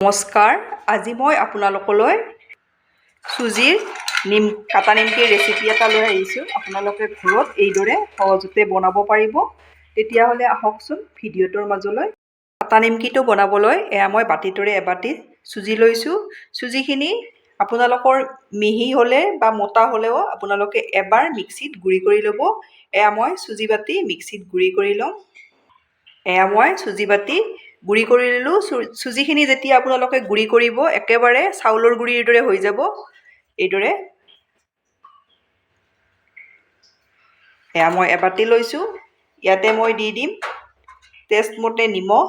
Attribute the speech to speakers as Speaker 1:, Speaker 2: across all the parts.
Speaker 1: নমস্কাৰ, আজি মই আপোনালোকলৈ চুজিৰ কাটা নিমকিৰ ৰেচিপি এটা লৈ আহিছোঁ। আপোনালোকে ঘৰত এইদৰে সহজতে বনাব পাৰিব। তেতিয়াহ'লে আহকচোন ভিডিঅ'টোৰ মাজলৈ। কাটা নিমকিটো বনাবলৈ মই বাতিটোৰে এবাতি চুজি লৈছোঁ। চুজিখিনি আপোনালোকৰ মিহি হ'লে বা মোটা হ'লেও আপোনালোকে এবাৰ মিক্সিত গুড়ি কৰি ল'ব। মই চুজি বাতি মিক্সিত গুড়ি কৰি ল'ম। মই চুজি বাতি গুড়ি কৰি ল'লোঁ। চুজিখিনি যেতিয়া আপোনালোকে গুড়ি কৰিব একেবাৰে চাউলৰ গুড়িৰ দৰে হৈ যাব। এইদৰে মই এবাতি লৈছোঁ। ইয়াতে মই দি দিম টেষ্ট মতে নিমখ।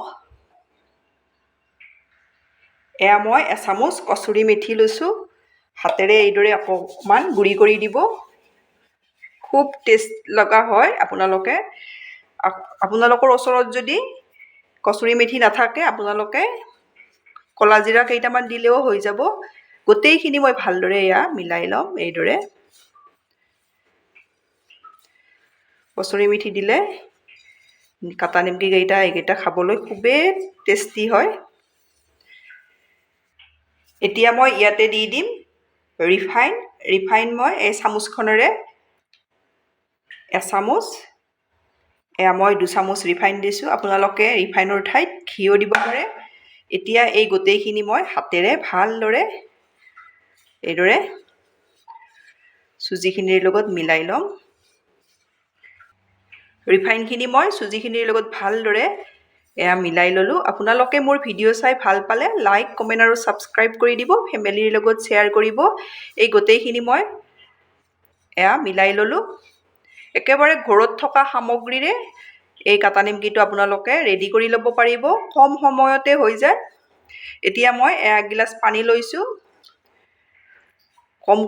Speaker 1: মই এচামুচ কচুৰি মেথি লৈছোঁ। হাতেৰে এইদৰে অকণমান গুড়ি কৰি দিব। খুব টেষ্ট লগা হয়। আপোনালোকৰ ওচৰত যদি কচুৰি মেথি নাথাকে আপোনালোকে ক'লা জিৰা কেইটামান দিলেও হৈ যাব। গোটেইখিনি মই ভালদৰে মিলাই ল'ম। এইদৰে কচুৰি মেথি দিলে কাটা নিমকি এইকেইটা খাবলৈ খুবেই টেষ্টি হয়। এতিয়া মই ইয়াতে দি দিম ৰিফাইন মই এই চামুচখনেৰে এচামুচ মই 2 চামুচ ৰিফাইন দিছোঁ। আপোনালোকে ৰিফাইনৰ ঠাইত ঘিও দিব পাৰে। এতিয়া এই গোটেইখিনি মই হাতেৰে ভালদৰে এইদৰে চুজিখিনিৰ লগত মিলাই ল'ম। ৰিফাইনখিনি মই চুজিখিনিৰ লগত ভালদৰে মিলাই ল'লোঁ। আপোনালোকে মোৰ ভিডিঅ' চাই ভাল পালে লাইক, কমেণ্ট আৰু ছাবস্ক্ৰাইব কৰি দিব। ফেমিলিৰ লগত শ্বেয়াৰ কৰিব। এই গোটেইখিনি মই মিলাই ল'লোঁ। একেবাৰে ঘৰত থকা সামগ্ৰীৰে এই কাটা নিমকিটো আপোনালোকে ৰেডি কৰি ল'ব পাৰিব। কম সময়তে হৈ যায়। এতিয়া মই 1 গিলাচ পানী লৈছোঁ।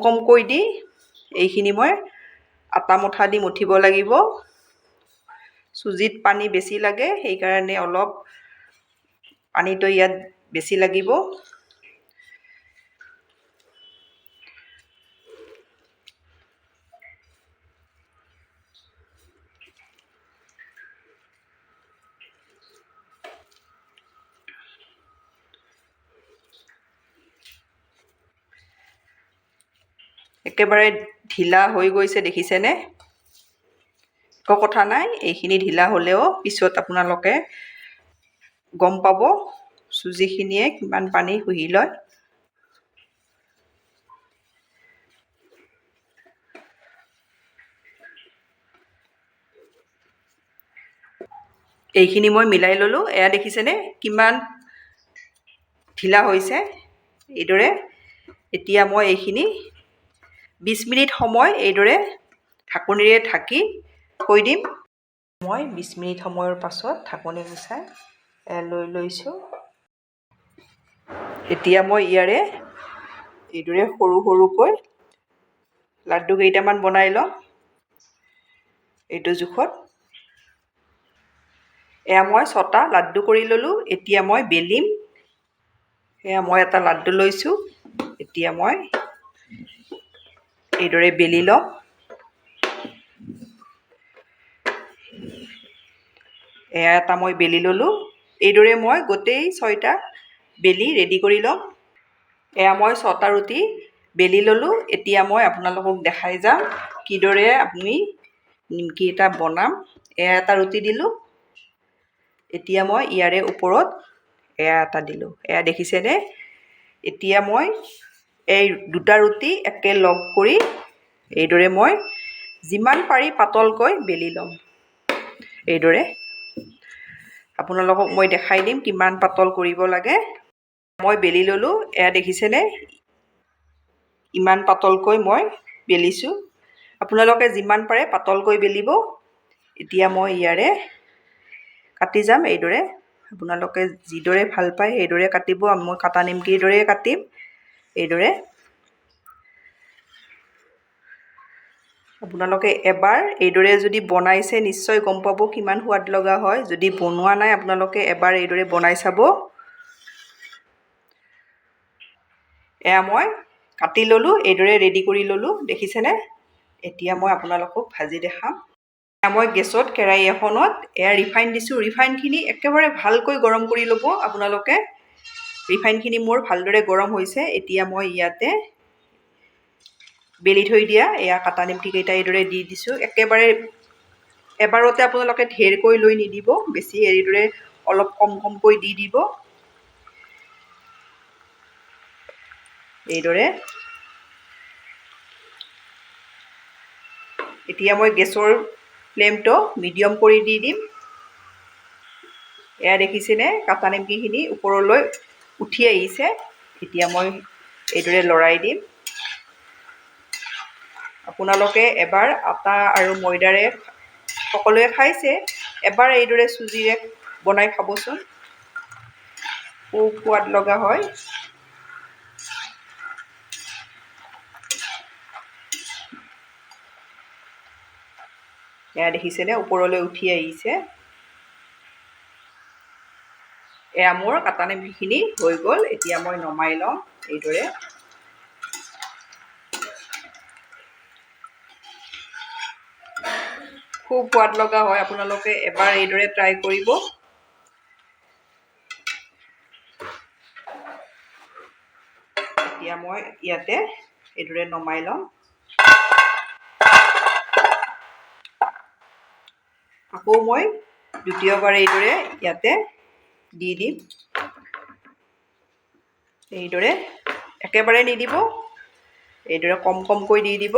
Speaker 1: কমকৈ দি এইখিনি মই আটা মুঠা দি মঠিব লাগিব। চুজিত পানী বেছি লাগে, সেইকাৰণে অলপ পানীটো ইয়াত বেছি লাগিব। একেবাৰে ঢিলা হৈ গৈছে, দেখিছেনে? একো কথা নাই, এইখিনি ঢিলা হ'লেও পিছত আপোনালোকে গম পাব চুজিখিনিয়ে কিমান পানী শুহি লয়। এইখিনি মই মিলাই ল'লোঁ। দেখিছেনে কিমান ঢিলা হৈছে? এইদৰে এতিয়া মই এইখিনি 20 মিনিট সময় এইদৰে ঢাকনিৰে ঢাকি থৈ দিম। মই 20 মিনিট সময়ৰ পাছত ঢাকনি গুচাই লৈছোঁ। এতিয়া মই ইয়াৰে এইদৰে সৰুকৈ লাড্ডু কেইটামান বনাই ল'ম। এইটো জোখত মই 6টা লাড্ডু কৰি ল'লোঁ। এতিয়া মই বেলিম। মই এটা লাড্ডু লৈছোঁ। এতিয়া মই এইদৰে বেলি ল'ম। এটা মই বেলি ল'লোঁ। এইদৰে মই গোটেই 6টা বেলি ৰেডি কৰি ল'ম। মই 6টা ৰুটি বেলি ল'লোঁ। এতিয়া মই আপোনালোকক দেখাই যাম কিদৰে আমি নিমকি এটা বনাম। এটা ৰুটি দিলোঁ। এতিয়া মই ইয়াৰে ওপৰত এটা দিলোঁ। দেখিছেনে? এতিয়া মই এই 2টা ৰুটি একেলগ কৰি এইদৰে মই যিমান পাৰি পাতলকৈ বেলি ল'ম। এইদৰে আপোনালোকক মই দেখাই দিম কিমান পাতল কৰিব লাগে। মই বেলি ল'লোঁ। দেখিছেনে? ইমান পাতলকৈ মই বেলিছোঁ। আপোনালোকে যিমান পাৰে পাতলকৈ বেলিব। এতিয়া মই ইয়াৰে কাটি যাম। এইদৰে আপোনালোকে যিদৰে ভাল পায় সেইদৰে কাটিব। মই কাটা নিমকিৰ দৰে কাটিম। এইদৰে আপোনালোকে এবাৰ এইদৰে যদি বনাইছে নিশ্চয় গম পাব কিমান সোৱাদ লগা হয়। যদি বনোৱা নাই আপোনালোকে এবাৰ এইদৰে বনাই চাব। মই কাটি ল'লোঁ। এইদৰে ৰেডি কৰি ল'লোঁ। দেখিছেনে? এতিয়া মই আপোনালোকক ভাজি দেখাম। মই গেছত কেৰাহী এখনত ৰিফাইন দিছোঁ। ৰিফাইনখিনি একেবাৰে ভালকৈ গৰম কৰি ল'ব আপোনালোকে। ৰিফাইনখিনি মোৰ ভালদৰে গৰম হৈছে। এতিয়া মই ইয়াতে বেলি থৈ দিয়া এয়া কাটা নিমকিকেইটা এইদৰে দি দিছোঁ। একেবাৰে এবাৰতে আপোনালোকে ঢেৰকৈ লৈ নিদিব, বেছি এইদৰে অলপ কম কমকৈ দি দিব। এইদৰে এতিয়া মই গেছৰ ফ্লেমটো মিডিয়াম কৰি দি দিম। এয়া দেখিছেনে কাটা নিমকিখিনি ওপৰলৈ উঠি আহিছে। এতিয়া মই এইদৰে লৰাই দিম। আপোনালোকে এবাৰ আটা আৰু ময়দাৰে সকলোৱে খাইছে, এবাৰ এইদৰে চুজিৰে বনাই খাবচোন, খুব সোৱাদ লগা হয়। এয়া দেখিছেনে ওপৰলৈ উঠি আহিছে। এয়া মোৰ কাটা নিমকিখিনি হৈ গ'ল। এতিয়া মই নমাই লওঁ এইদৰে। খুব সোৱাদ লগা হয়, আপোনালোকে এবাৰ এইদৰে ট্ৰাই কৰিব। এতিয়া মই ইয়াতে এইদৰে নমাই লওঁ। আকৌ মই দ্বিতীয়বাৰ এইদৰে ইয়াতে দি দিম। এইদৰে একেবাৰে নিদিব, এইদৰে কম কমকৈ দি দিব।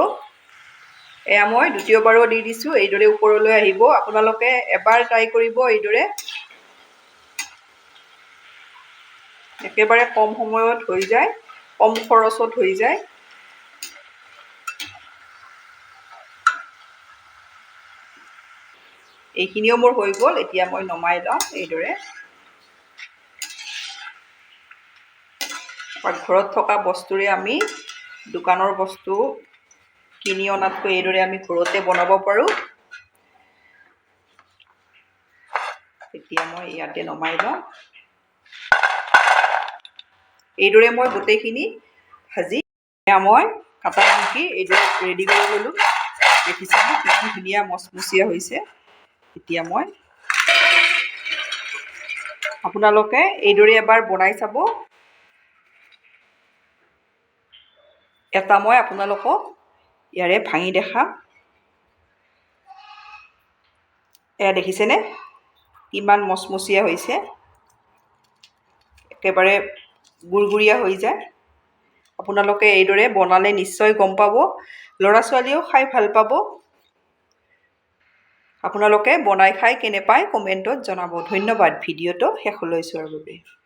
Speaker 1: এয়া মই দ্বিতীয়বাৰো দি দিছোঁ, এইদৰে ওপৰলৈ আহিব। আপোনালোকে এবাৰ ট্ৰাই কৰিব এইদৰে। একেবাৰে কম সময়ত হৈ যায়, কম খৰচত হৈ যায়। এইখিনিও মোৰ হৈ গ'ল। এতিয়া মই নমাই লওঁ এইদৰে। ঘৰত থকা বস্তুৰে আমি দোকানৰ বস্তু কিনি অনাতকৈ এইদৰে আমি ঘৰতে বনাব পাৰোঁ। এতিয়া মই ইয়াতে নমাই লওঁ। এইদৰে মই গোটেইখিনি ভাজি মই কাটা নিমকি এইদৰে ৰেডি কৰি ল'লোঁ। দেখিছেনে কিমান ধুনীয়া মচমচীয়া হৈছে। এতিয়া মই আপোনালোকে এইদৰে এবাৰ বনাই চাব। এটা মই আপোনালোকক ইয়াৰে ভাঙি দেখাম। এয়া দেখিছেনে কিমান মচমচীয়া হৈছে, একেবাৰে গুৰগুৰীয়া হৈ যায়। আপোনালোকে এইদৰে বনালে নিশ্চয় গম পাব, ল'ৰা ছোৱালীয়েও খাই ভাল পাব। আপোনালোকে বনাই খাই কেনে পায় কমেণ্টত জনাব। ধন্যবাদ ভিডিঅ'টো শেষলৈ চোৱাৰ বাবে।